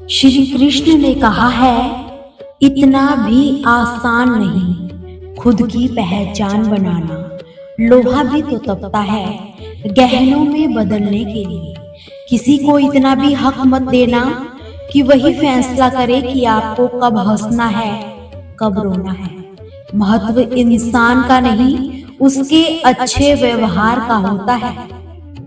श्री कृष्ण ने कहा है, इतना भी आसान नहीं खुद की पहचान बनाना। लोहा भी तो तपता है गहनों में बदलने के लिए। किसी को इतना भी हक मत देना कि वही फैसला करे कि आपको कब हंसना है कब रोना है। महत्व इंसान का नहीं, उसके अच्छे व्यवहार का होता है।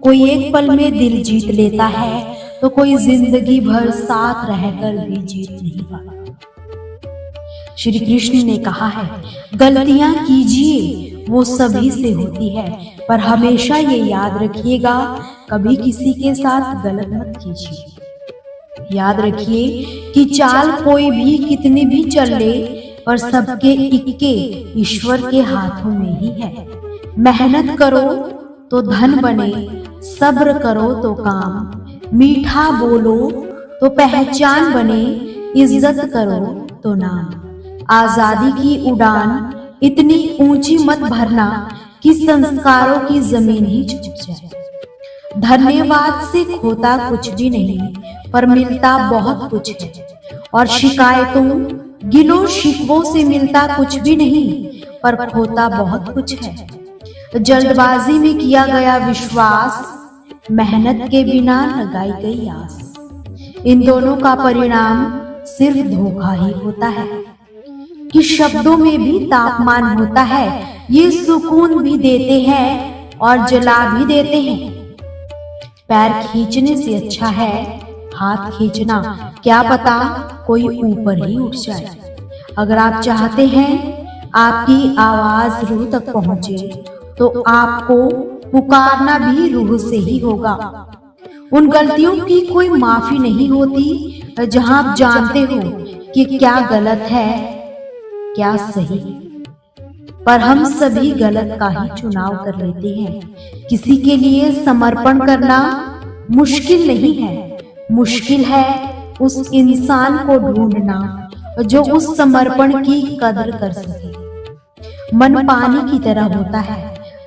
कोई एक पल में दिल जीत लेता है तो कोई जिंदगी भर साथ रहकर भी जीत नहीं पाता। श्री कृष्ण ने कहा है, गलतियां कीजिए वो सभी से होती है, पर हमेशा ये याद रखिएगा कभी किसी के साथ गलत मत कीजिए। याद रखिए कि चाल कोई भी कितनी भी चल ले, पर सबके इक्के ईश्वर के हाथों में ही है। मेहनत करो तो धन बने, सब्र करो तो काम, मीठा बोलो तो पहचान बने, इज्जत करो तो नाम। आजादी की उड़ान इतनी ऊंची मत भरना कि संस्कारों की जमीन ही झुक जाए। धन्यवाद से खोता कुछ भी नहीं, पर मिलता बहुत कुछ है। और शिकायतों गिलो शिकवों से मिलता कुछ भी नहीं, पर खोता बहुत कुछ है। जल्दबाजी में किया गया विश्वास, मेहनत के बिना लगाई गई आस, इन दोनों का परिणाम सिर्फ धोखा ही होता है। कि शब्दों में भी तापमान होता है, ये सुकून भी देते हैं और जला भी देते हैं। पैर खींचने से अच्छा है हाथ खींचना, क्या पता कोई ऊपर ही उठ जाए। अगर आप चाहते हैं आपकी आवाज रूह तक पहुंचे, तो आपको पुकारना भी रूह से ही होगा। उन गलतियों की कोई माफी नहीं होती जहां आप जानते हो कि क्या गलत है क्या सही, पर हम सभी गलत का ही चुनाव कर लेते हैं। किसी के लिए समर्पण करना मुश्किल नहीं है, मुश्किल है उस इंसान को ढूंढना जो उस समर्पण की कदर कर सके। मन पानी की तरह होता है,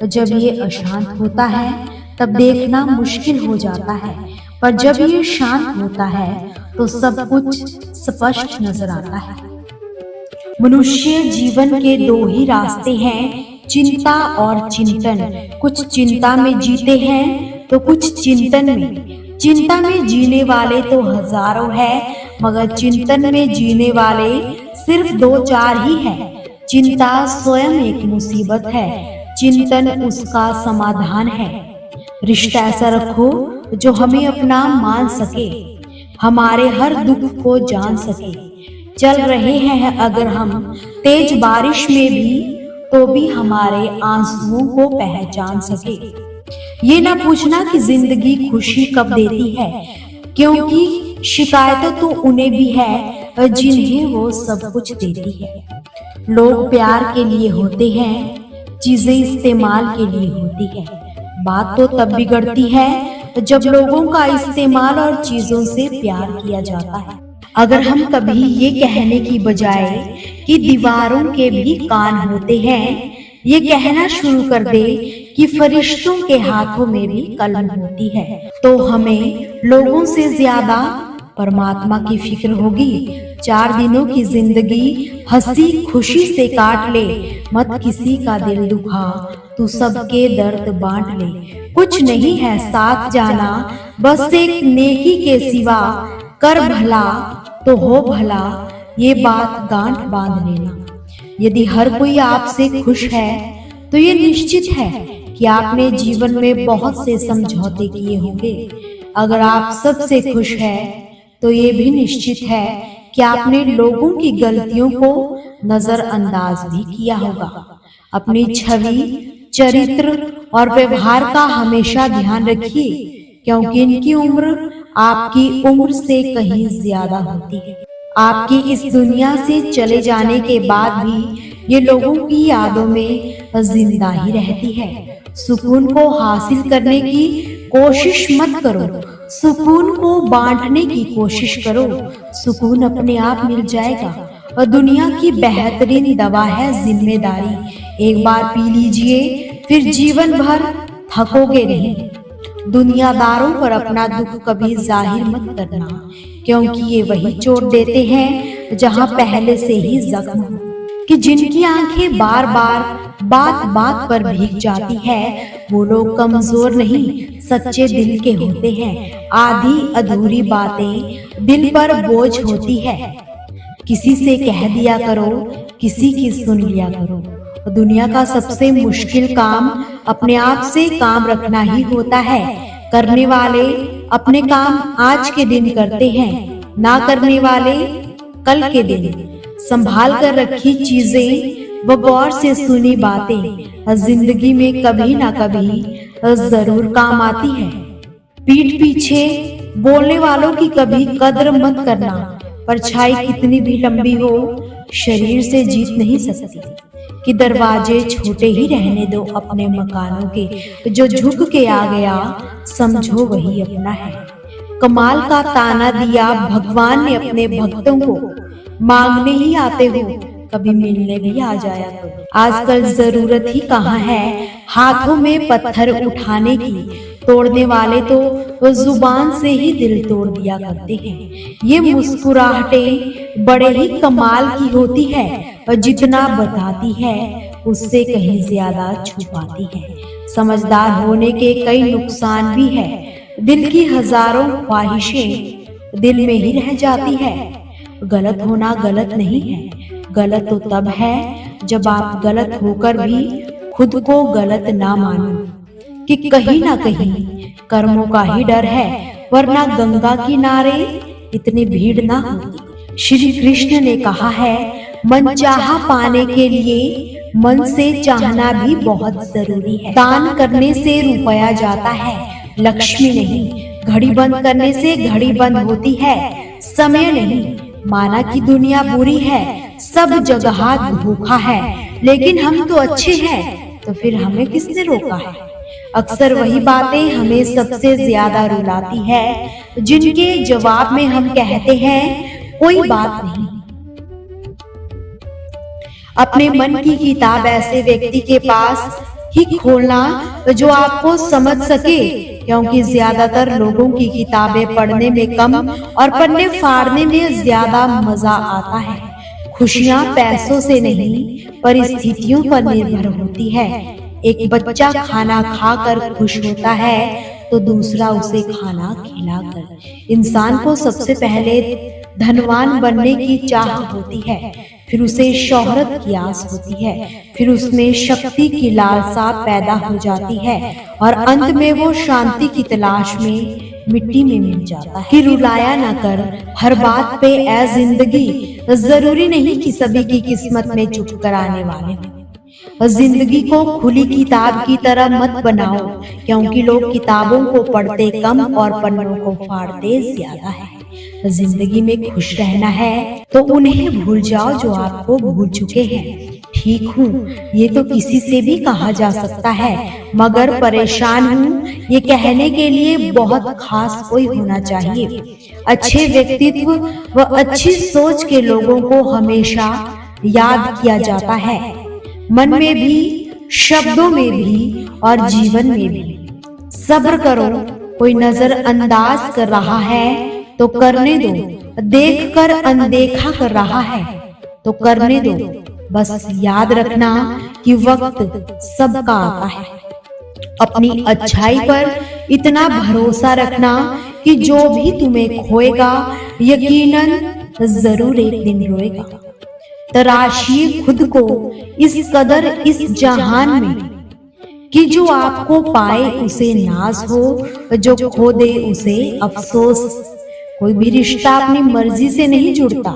जब ये अशांत होता है तब देखना मुश्किल हो जाता है, पर जब ये शांत होता है तो सब कुछ स्पष्ट नजर आता है। मनुष्य जीवन के दो ही रास्ते हैं, चिंता और चिंतन। कुछ चिंता में जीते हैं तो कुछ चिंतन में। चिंता में जीने वाले तो हजारों हैं, मगर चिंतन में जीने वाले सिर्फ 2-4 ही हैं। चिंता स्वयं एक मुसीबत है, चिंतन उसका समाधान है। रिश्ता ऐसा रखो जो हमें अपना मान सके, हमारे हर दुख को जान सके। चल रहे हैं अगर हम तेज बारिश में भी, तो भी हमारे आंसुओं को पहचान सके। ये ना पूछना कि जिंदगी खुशी कब देती है, क्योंकि शिकायतें तो उन्हें भी है जिन्हें वो सब कुछ देती है। लोग प्यार के लिए होते हैं, चीजें इस्तेमाल के लिए होती है। बात तो तब बिगड़ती है जब लोगों का इस्तेमाल और चीजों से प्यार किया जाता है। अगर हम कभी ये कहने की बजाय कि दीवारों के भी कान होते हैं, ये कहना शुरू कर दे कि फरिश्तों के हाथों में भी कलम होती है, तो हमें लोगों से ज्यादा परमात्मा की फिक्र होगी। 4 दिनों की जिंदगी हंसी खुशी से काट ले, मत किसी का दिल दुखा, तू सबके दर्द बांट ले। कुछ नहीं है साथ जाना, बस एक नेकी के सिवा, कर भला तो हो भला, ये बात गांठ बांध लेना। यदि हर कोई आपसे खुश है तो ये निश्चित है कि आपने जीवन में बहुत से समझौते किए होंगे। अगर आप सबसे खुश है तो ये भी निश्चित है कि आपने लोगों की गलतियों को नजरअंदाज भी किया होगा। अपनी छवि, चरित्र और व्यवहार का हमेशा ध्यान रखिए, क्योंकि इनकी उम्र आपकी उम्र से कहीं ज्यादा होती है। आपकी इस दुनिया से चले जाने के बाद भी ये लोगों की यादों में जिंदा ही रहती है। सुकून को हासिल करने की कोशिश मत करो, सुकून को बांटने की कोशिश करो। सुकून अपने आप मिल जाएगा। और दुनिया की बेहतरीन दवा है जिम्मेदारी। एक बार पी लीजिए, फिर जीवन भर थकोगे नहीं। दुनियादारों पर अपना दुख कभी जाहिर मत करना, क्योंकि ये वही चोट देते हैं जहां पहले से ही जख्म हो। कि जिनकी आंखें बार बार बात बात पर भीग जाती है, वो लोग कमजोर नहीं सच्चे दिल के होते हैं। आधी अधूरी बातें दिल पर बोझ होती है। किसी से कह दिया करो, किसी की सुन लिया करो। दुनिया का सबसे मुश्किल काम अपने आप से काम रखना ही होता है। करने वाले अपने काम आज के दिन करते हैं, ना करने वाले कल के दिन। संभाल कर रखी चीजें व गौर से सुनी बातें जिंदगी में कभी ना कभी जरूर काम आती है। पीठ पीछे बोलने वालों की कभी कद्र मत करना। परछाई कितनी भी लंबी हो, शरीर से जीत नहीं सकती। कि दरवाजे छोटे ही रहने दो अपने मकानों के, जो झुक के आ गया समझो वही अपना है। कमाल का ताना दिया भगवान ने अपने भक्तों को, मांगने ही आते हो कभी मिलने भी आ जाया करो। आजकल जरूरत ही कहाँ है हाथों में पत्थर उठाने की, तोड़ने वाले तो वो जुबान से ही दिल तोड़ दिया करते हैं। ये मुस्कुराहटें बड़े ही कमाल की होती है, और जितना बताती है उससे कहीं ज्यादा छुपाती है। समझदार होने के कई नुकसान भी है। दिल की हजारों ख्वाहिशें दिल में ही रह जाती है। गलत होना गलत नहीं है, गलत तो तब है जब आप गलत होकर भी खुद को गलत ना मानो। कि कहीं ना कहीं कर्मों का ही डर है, वरना गंगा किनारे इतनी भीड़ ना होती। श्री कृष्ण ने कहा है, मन चाहा पाने के लिए मन से चाहना भी बहुत जरूरी है। दान करने से रुपया जाता है, लक्ष्मी नहीं। घड़ी बंद करने से घड़ी बंद होती है, समय नहीं। माना कि दुनिया बुरी है, सब जगह धोखा है, लेकिन हम तो अच्छे हैं, तो फिर हमें किसने रोका है। अक्सर वही बातें हमें सबसे ज्यादा रुलाती है, जिनके जवाब में हम कहते हैं कोई बात नहीं। अपने मन की किताब ऐसे व्यक्ति के पास ही खोलना जो आपको समझ सके, क्योंकि ज्यादातर लोगों की किताबें पढ़ने में कम और पन्ने फाड़ने में ज्यादा मजा आता है। खुशियां पैसों से नहीं परिस्थितियों पर निर्भर होती है। एक बच्चा खाना खाकर खुश होता है तो दूसरा उसे खाना खिलाकर। इंसान को सबसे पहले धनवान बनने की चाह होती है, फिर उसे शोहरत की आस होती है, फिर उसमें शक्ति की लालसा पैदा हो जाती है, और अंत में वो शांति की तलाश में मिट्टी में मिल जाता है। फिर रुलाया न कर हर बात पे ए जिंदगी, जरूरी नहीं कि सभी की किस्मत में चुप कराने वाले हो। जिंदगी को खुली किताब की तरह मत बनाओ, क्योंकि लोग किताबों को पढ़ते कम और पन्नों को फाड़ते ज्यादा है। जिंदगी में खुश रहना है तो उन्हें भूल जाओ जो आपको भूल चुके हैं। ठीक हूँ ये तो किसी से भी कहा जा सकता है, मगर परेशान हूँ ये कहने के लिए बहुत खास कोई होना चाहिए। अच्छे व्यक्तित्व व अच्छी सोच के लोगों को हमेशा याद किया जाता है, मन में भी, शब्दों में भी और जीवन में भी। सब्र करो, कोई नजरअंदाज कर रहा है तो करने दो, देखकर अनदेखा कर रहा है तो करने दो। बस याद रखना कि वक्त सबका आता है। अपनी अच्छाई पर इतना भरोसा रखना कि जो भी तुम्हें खोएगा यकीनन जरूर एक दिन रोएगा। तराशिए खुद को इस कदर इस जहान में कि जो आपको पाए उसे नाज हो, जो खो दे उसे अफसोस। कोई भी रिश्ता अपनी मर्जी से नहीं जुड़ता।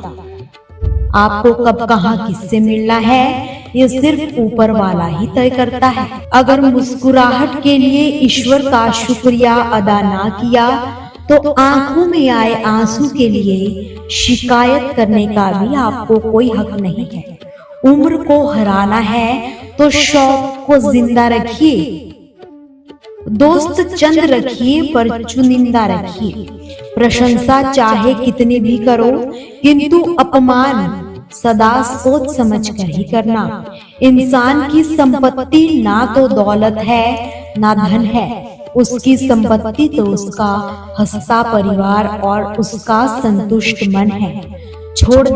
आपको कब कहाँ किससे मिलना है ये सिर्फ ऊपर वाला ही तय करता है। अगर मुस्कुराहट के लिए ईश्वर का शुक्रिया अदा ना किया तो आंखों में आए आंसू के लिए शिकायत करने का भी आपको कोई हक नहीं है। उम्र को हराना है तो शौक को जिंदा रखिए। दोस्त चंद रखिए पर चुनिंदा रखिए। प्रशंसा चाहे कितनी भी करो, किंतु अपमान सदा सोच समझ कर ही करना। इंसान की संपत्ति ना तो दौलत है ना धन है, उसकी संपत्ति तो उसका हंसता परिवार और उसका संतुष्ट मन है। छोड़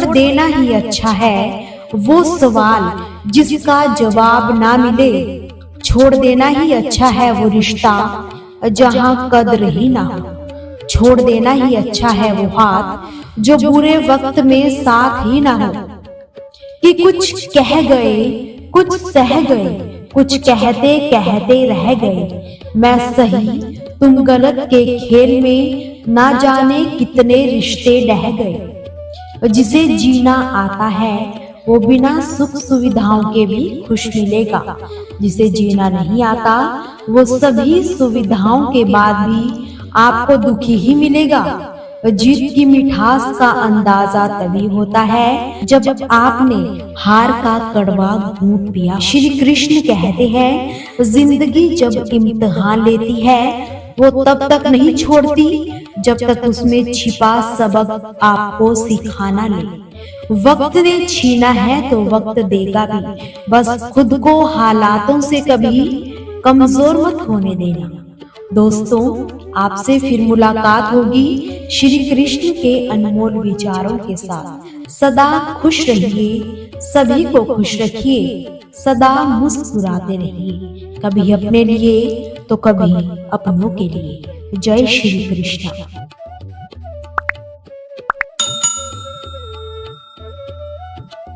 देना ही अच्छा है वो सवाल जिसका जवाब ना मिले। छोड़ देना ही अच्छा है वो रिश्ता जहां कद्र ही ना हो। छोड़ देना ही अच्छा है वो हाथ जो बुरे वक्त में साथ ही ना हो। कि कुछ कह गए, कुछ सह गए, कुछ कहते कहते रह गए। मैं सही तुम गलत के खेल में ना जाने कितने रिश्ते ढह गए। जिसे जीना आता है वो बिना सुख सुविधाओं के भी खुश मिलेगा। जिसे जीना नहीं आता वो सभी सुविधाओं के बाद भी आपको दुखी ही मिलेगा। जीत की मिठास का अंदाजा तभी होता है जब आपने हार का कड़वा घूंट पिया। श्री कृष्ण कहते हैं जिंदगी जब इम्तिहान लेती है वो तब तक नहीं छोड़ती जब तक उसमें छिपा सबक आपको सिखाना ले। वक्त ने छीना है तो वक्त देगा भी, बस खुद को हालातों से कभी कमजोर मत होने देना। दोस्तों, आपसे फिर मुलाकात होगी श्री कृष्ण के अनमोल विचारों के साथ। सदा खुश रहिए, सभी को खुश रखिए, सदा मुस्कुराते रहिए, कभी अपने लिए तो कभी अपनों के लिए। जय श्री कृष्ण।